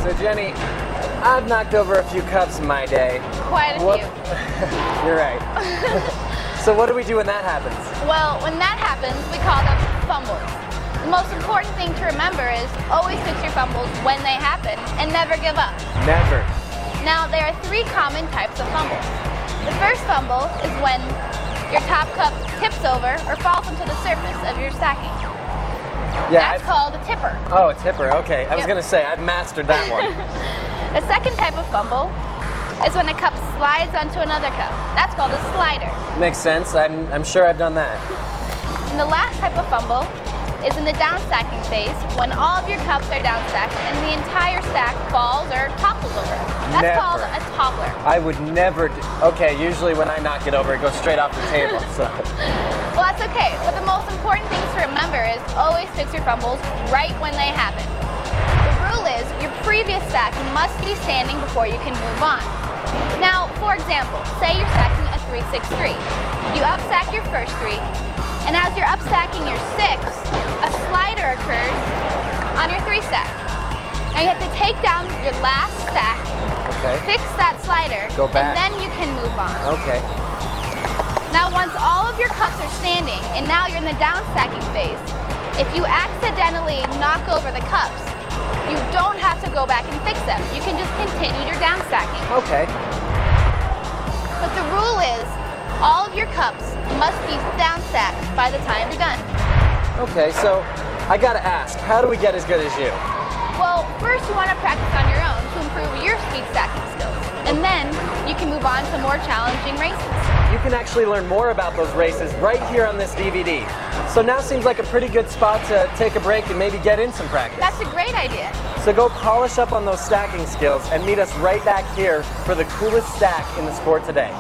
So Jenny, I've knocked over a few cups in my day. Quite a few. You're right. So what do we do when that happens? Well, when that happens, we call them fumbles. The most important thing to remember is always fix your fumbles when they happen and never give up. Never. Now, there are 3 common types of fumbles. The first fumble is when your top cup tips over or falls onto the surface of your stacking. Yeah, That's called a tipper. Oh, a tipper, okay. I was going to say, I've mastered that one. The second type of fumble is when a cup slides onto another cup. That's called a slider. Makes sense. I'm sure I've done that. And the last type of fumble is in the down stacking phase, when all of your cups are down stacked and the entire stack falls or topples over. That's called a toppler. I would never okay, usually when I knock it over, it goes straight off the table. So. Well, that's okay, but the most important thing to remember is always fix your fumbles right when they happen. The rule is your previous stack must be standing before you can move on. Now, for example, say you're stacking a 3-6-3. You upstack your first 3, and as you're upstacking your 6, a slider occurs on your 3 stack. Now you have to take down your last stack, fix that slider, go back, and then you can move on. Okay. Now once all of your cups are standing, and now you're in the down stacking phase, if you accidentally knock over the cups, you don't have to go back and fix them. You can just continue your down stacking. Okay. But the rule is, all of your cups must be down stacked by the time you're done. Okay, so I gotta ask, how do we get as good as you? Well, first you want to practice on your own to improve your speed stacking skills. And then you can move on to more challenging races. You can actually learn more about those races right here on this DVD. So now seems like a pretty good spot to take a break and maybe get in some practice. That's a great idea. So go polish up on those stacking skills and meet us right back here for the coolest stack in the sport today.